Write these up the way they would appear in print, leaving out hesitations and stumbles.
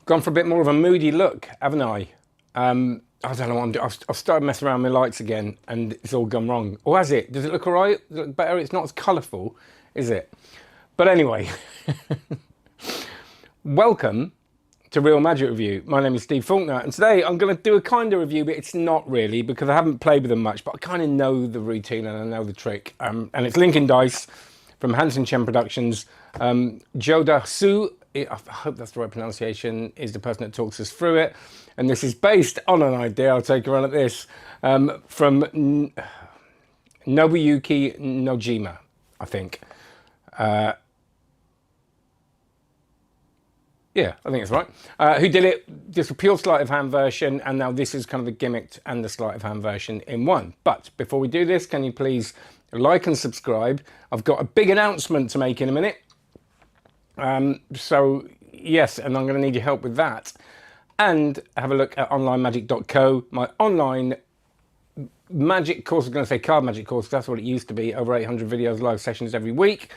Gone for a bit more of a moody look, haven't I? I don't know what I'm doing. I've started messing around with my lights again and it's all gone wrong. Or has it? Does it look all right? Does it look better? It's not as colourful, is it? But anyway, welcome to Real Magic Review. My name is Steve Faulkner and today I'm going to do a kind of review, but it's not really because I haven't played with them much, but I kind of know the routine and I know the trick. And it's Lincoln Dice from Hansen Chen Productions. Joda Su, I hope that's the right pronunciation, is the person that talks us through it. And this is based on an idea, I'll take a run at this, from Nobuyuki Nojima, I think. Yeah, I think it's right. Who did it, just a pure sleight of hand version, and now this is kind of the gimmicked and the sleight of hand version in one. But before we do this, can you please like and subscribe? I've got a big announcement to make in a minute. So yes, and I'm going to need your help with that. And have a look at onlinemagic.co, my online magic course. I was going to say card magic course, that's what it used to be. Over 800 videos, live sessions every week.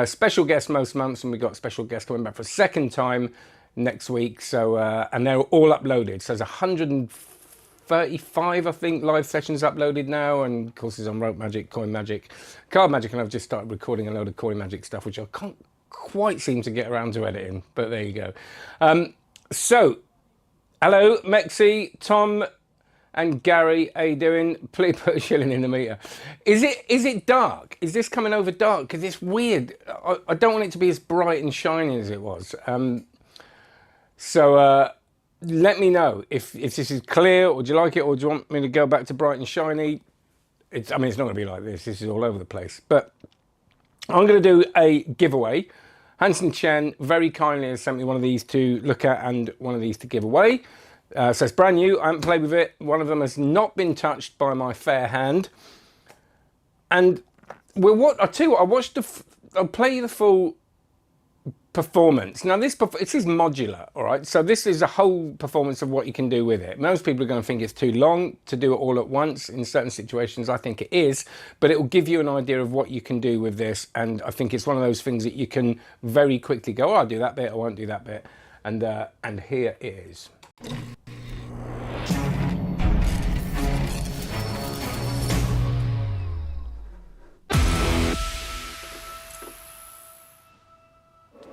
Special guests most months, and we've got special guests coming back for a second time next week. So, and they're all uploaded. So there's 135, I think, live sessions uploaded now, and courses on rope magic, coin magic, card magic, and I've just started recording a load of coin magic stuff, which I can't quite seem to get around to editing, but there you go. So, hello, Mexi, Tom, and Gary, how you doing? Please put a shilling in the meter. Is it dark? Is this coming over dark? Because it's weird. I don't want it to be as bright and shiny as it was. Let me know if this is clear, or do you like it, or do you want me to go back to bright and shiny? I mean, it's not going to be like this. This is all over the place. But I'm going to do a giveaway. Hansen Chen very kindly has sent me one of these to look at and one of these to give away. So it's brand new. I haven't played with it. One of them has not been touched by my fair hand. And I'll tell you what, I'll play you the full performance. Now this is modular, all right? So this is a whole performance of what you can do with it. Most people are going to think it's too long to do it all at once. In certain situations, I think it is, but it will give you an idea of what you can do with this. And I think it's one of those things that you can very quickly go, oh, I'll do that bit, I won't do that bit. And here it is.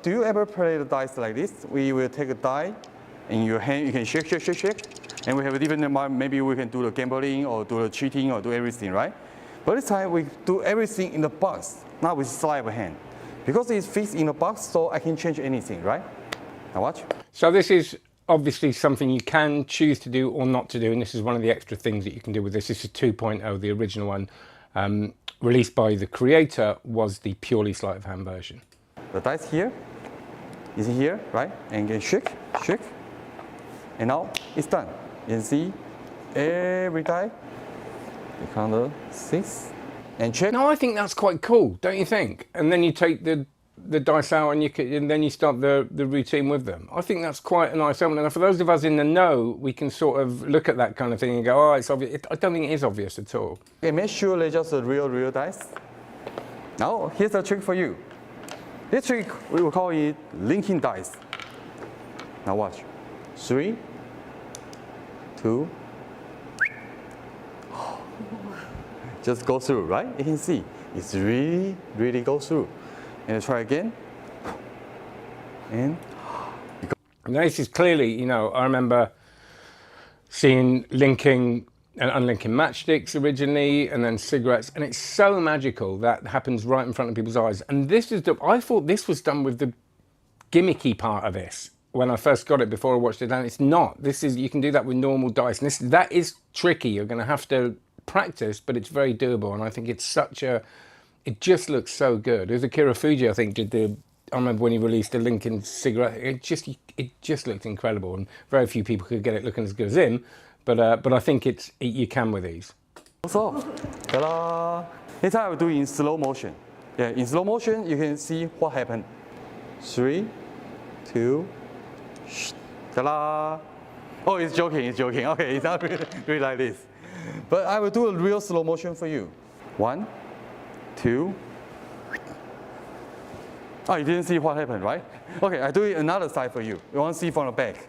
Do you ever play the dice like this? We will take a die in your hand, you can shake, shake, shake, shake. And we have a different amount, maybe we can do the gambling or do the cheating or do everything, right? But this time we do everything in the box, not with sleight of hand. Because it's fixed in the box, so I can change anything, right? Now watch. So this is obviously something you can choose to do or not to do, and this is one of the extra things that you can do with this. This is 2.0, the original one, released by the creator, was the purely sleight of hand version. The dice here. Is here, right? And again, shake, shake. And now it's done. You can see every die. You count the 6 and check. No, I think that's quite cool, don't you think? And then you take the dice out and then you start the routine with them. I think that's quite a nice element. And for those of us in the know, we can sort of look at that kind of thing and go, oh, it's obvious. I don't think it is obvious at all. Okay, make sure they're just a real dice. Now, here's a trick for you. This trick, we will call it linking dice. Now watch. 3, 2. Just go through, right? You can see it's really go through. And try again. And now this is clearly, you know, I remember seeing linking and unlinking matchsticks originally, and then cigarettes, and it's so magical that happens right in front of people's eyes. And this is I thought this was done with the gimmicky part of this when I first got it before I watched it, and it's not. This is, you can do that with normal dice, and that is tricky. You're going to have to practice, but it's very doable, and I think it's it just looks so good. It was Akira Fuji, I think, I remember when he released the Lincoln cigarette, it just looked incredible, and very few people could get it looking as good as him. But I think you can with these. So, ta-da! This time I will do it in slow motion. Yeah, in slow motion you can see what happened. 3, 2, ta-da! Oh, it's joking. Okay, it's not really like this. But I will do a real slow motion for you. 1, 2. Oh, you didn't see what happened, right? Okay, I do it another side for you. You want to see from the back.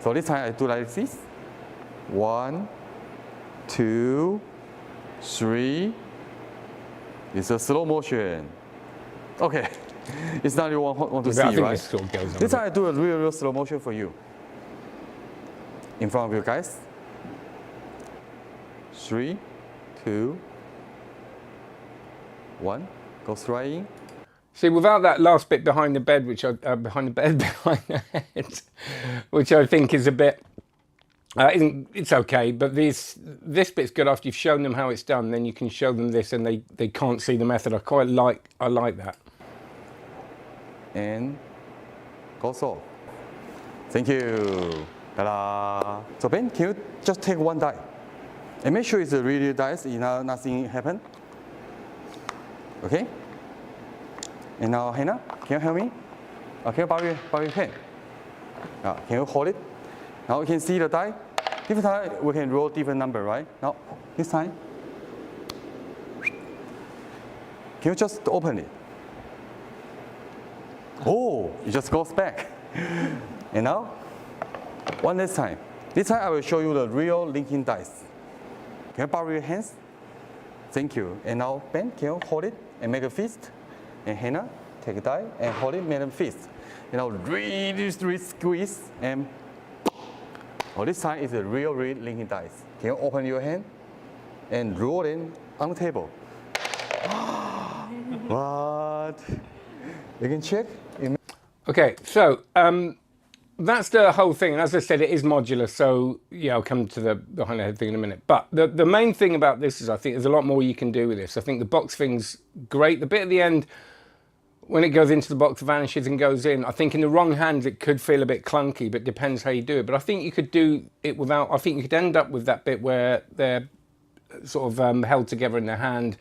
So this time I do like this. 1, 2, 3. It's a slow motion. Okay, it's not you want to see, I think right? this sort of goes on. This time I do a real slow motion for you. In front of you guys. 3, 2, 1. Go straight in. See, without that last bit behind the bed, behind the head, which I think is a bit, it's okay, but this bit's good. After you've shown them how it's done, then you can show them this, and they can't see the method. I like that. And go so. Thank you. Ta-da. So Ben, can you just take one die? And make sure it's a real dice, nothing happen. Okay? And now Hannah, can you help me? Can you borrow your pen? Can you hold it? Now we can see the die. Different time we can roll different number, right? Now this time, can you just open it? Oh, it just goes back. And now, one last time. This time I will show you the real linking dice. Can you borrow your hands? Thank you. And now Ben, can you hold it and make a fist? And Hannah, take a die and hold it, make a fist. You know, really squeeze and this time is a real linking dice. Can you open your hand and roll it on the table? What? You can check. Okay, so that's the whole thing. And as I said, it is modular. So yeah, I'll come to the behind the head thing in a minute. But the main thing about this is I think there's a lot more you can do with this. I think the box thing's great. The bit at the end, when it goes into the box, vanishes and goes in. I think in the wrong hands, it could feel a bit clunky, but depends how you do it. But I think you could do it without, I think you could end up with that bit where they're sort of held together in the hand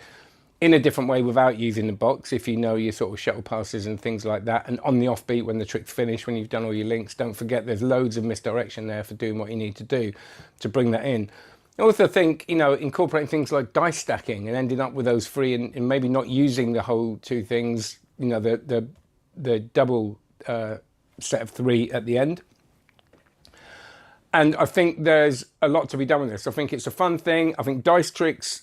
in a different way without using the box, if you know your sort of shuttle passes and things like that. And on the offbeat, when the trick's finished, when you've done all your links, don't forget there's loads of misdirection there for doing what you need to do to bring that in. I also think, you know, incorporating things like dice stacking and ending up with those three and maybe not using the whole two things, you know, the double set of three at the end. And I think there's a lot to be done with this. I think it's a fun thing. I think dice tricks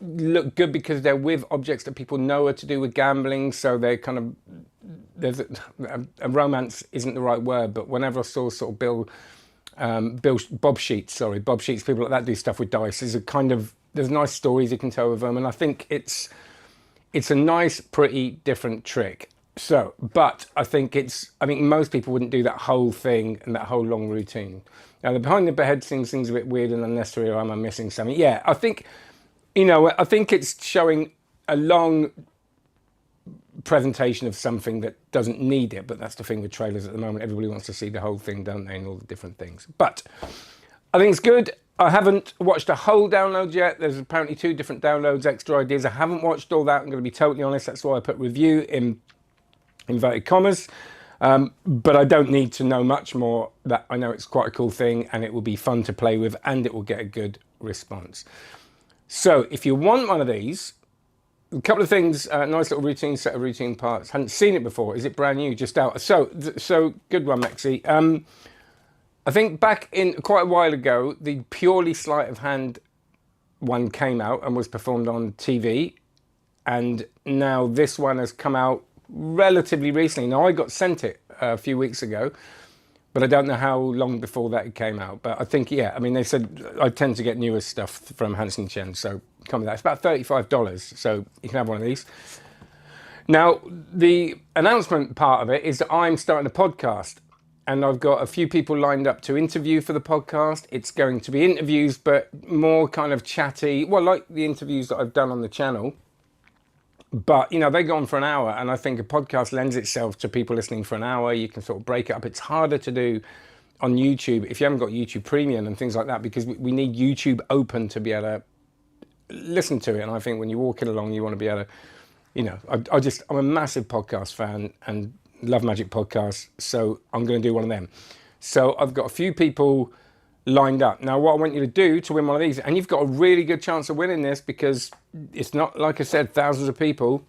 look good because they're with objects that people know are to do with gambling. So they're kind of, there's a romance isn't the right word, but whenever I saw sort of Bob Sheets, people like that do stuff with dice. There's nice stories you can tell with them. And I think it's a nice, pretty different trick. So, but I think most people wouldn't do that whole thing and that whole long routine. Now, the behind the head thing's a bit weird and unnecessary, or am I missing something? Yeah, I think it's showing a long presentation of something that doesn't need it, but that's the thing with trailers at the moment. Everybody wants to see the whole thing, don't they, and all the different things. But I think it's good. I haven't watched a whole download yet. There's apparently 2 different downloads, extra ideas. I haven't watched all that. I'm going to be totally honest. That's why I put review in inverted commas. But I don't need to know much more. That I know it's quite a cool thing and it will be fun to play with and it will get a good response. So if you want one of these, a couple of things, nice little routine, set of routine parts. Hadn't seen it before. Is it brand new? Just out. So good one, Mexi. I think back in quite a while ago, the purely sleight of hand one came out and was performed on TV. And now this one has come out relatively recently. Now I got sent it a few weeks ago, but I don't know how long before that it came out. But I think, yeah, I mean, they said I tend to get newer stuff from Hansen Chen, so come with that. It's about $35, so you can have one of these. Now, the announcement part of it is that I'm starting a podcast, and I've got a few people lined up to interview for the podcast. It's going to be interviews, but more kind of chatty, well, like the interviews that I've done on the channel. But, you know, they go on for an hour, and I think a podcast lends itself to people listening for an hour. You can sort of break it up. It's harder to do on YouTube if you haven't got YouTube Premium and things like that, because we need YouTube open to be able to listen to it. And I think when you're walking along, you want to be able to, you know, I'm a massive podcast fan and love Magic Podcasts, so I'm going to do one of them. So I've got a few people lined up. Now, what I want you to do to win one of these, and you've got a really good chance of winning this because it's not, like I said, thousands of people,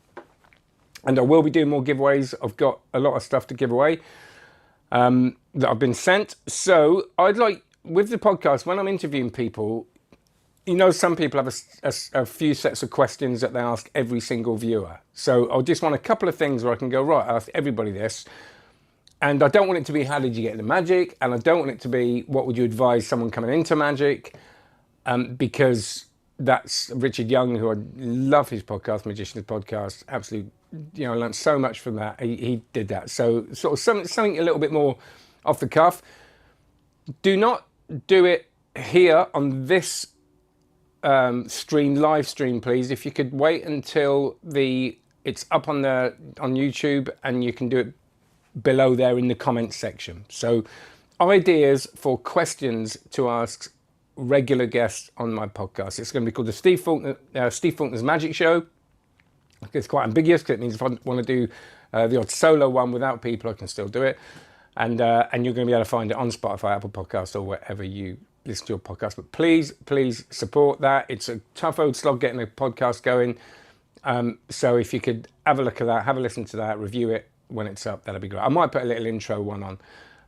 and I will be doing more giveaways. I've got a lot of stuff to give away. that I've been sent. So I'd like, with the podcast, when I'm interviewing people, you know, some people have a few sets of questions that they ask every single viewer. So I just want a couple of things where I can go, right, I ask everybody this. And I don't want it to be, how did you get into magic? And I don't want it to be, what would you advise someone coming into magic? Because that's Richard Young, who I love his podcast, Magician's Podcast. Absolutely, you know, I learned so much from that. He did that. So sort of something a little bit more off the cuff. Do not do it here on this live stream, please. If you could wait until it's up on YouTube, and you can do it below there in the comments section. So ideas for questions to ask regular guests on my podcast. It's going to be called the Steve Faulkner's Magic Show. It's quite ambiguous, because it means if I want to do the odd solo one without people, I can still do it. And you're going to be able to find it on Spotify, Apple Podcasts, or wherever you listen to your podcast. But please support that. It's a tough old slog getting a podcast going. So if you could have a look at that, have a listen to that, review it when it's up, that'd be great. I might put a little intro one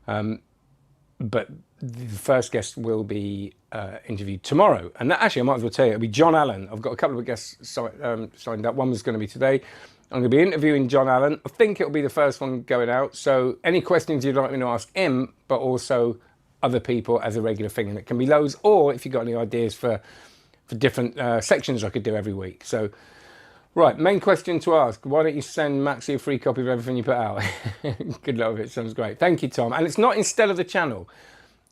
on. But the first guest will be interviewed tomorrow. And that, actually, I might as well tell you, it'll be John Allen. I've got a couple of guests signed up. One was going to be today. I'm going to be interviewing John Allen. I think it'll be the first one going out. So any questions you'd like me to ask him, but also other people as a regular thing. And it can be loads, or if you've got any ideas for different sections I could do every week. So, right, main question to ask. Why don't you send Maxi a free copy of everything you put out? Good luck with it. Sounds great. Thank you, Tom. And it's not instead of the channel.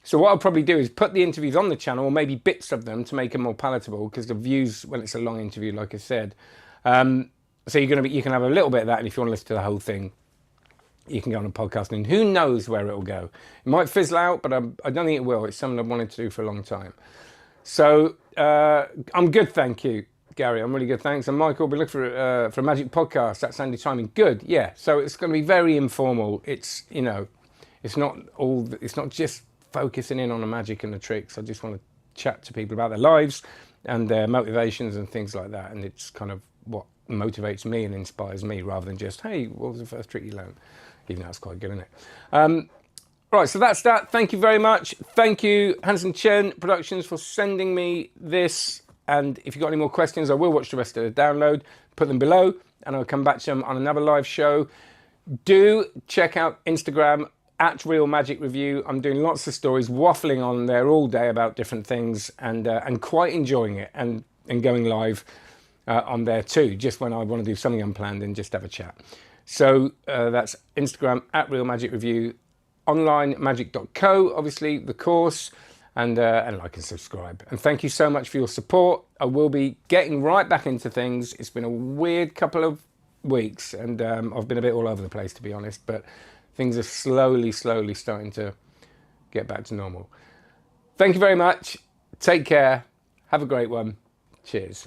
So what I'll probably do is put the interviews on the channel, or maybe bits of them, to make them more palatable, because the views, when it's a long interview, like I said. So you can have a little bit of that, and if you want to listen to the whole thing, you can go on a podcast, and who knows where it'll go. It might fizzle out, but I don't think it will. It's something I've wanted to do for a long time. So I'm good, thank you, Gary. I'm really good, thanks. And Michael, we look for a magic podcast. That's Andy timing. Good, yeah. So it's going to be very informal. It's, you know, it's not just focusing in on the magic and the tricks. I just want to chat to people about their lives and their motivations and things like that. And it's kind of what motivates me and inspires me, rather than just, hey, what was the first trick you learned? Even though that's quite good, isn't it? Right, so that's that. Thank you very much. Thank you, Hanson Chen Productions, for sending me this. And if you've got any more questions, I will watch the rest of the download, put them below, and I'll come back to them on another live show. Do check out Instagram at Real Magic Review. I'm doing lots of stories, waffling on there all day about different things, and quite enjoying it, and going live on there too, just when I want to do something unplanned and just have a chat. So that's Instagram at Real Magic Review, online magic.co, obviously the course, and like and subscribe. And thank you so much for your support. I will be getting right back into things. It's been a weird couple of weeks, and I've been a bit all over the place, to be honest, but things are slowly starting to get back to normal. Thank you very much. Take care. Have a great one. Cheers.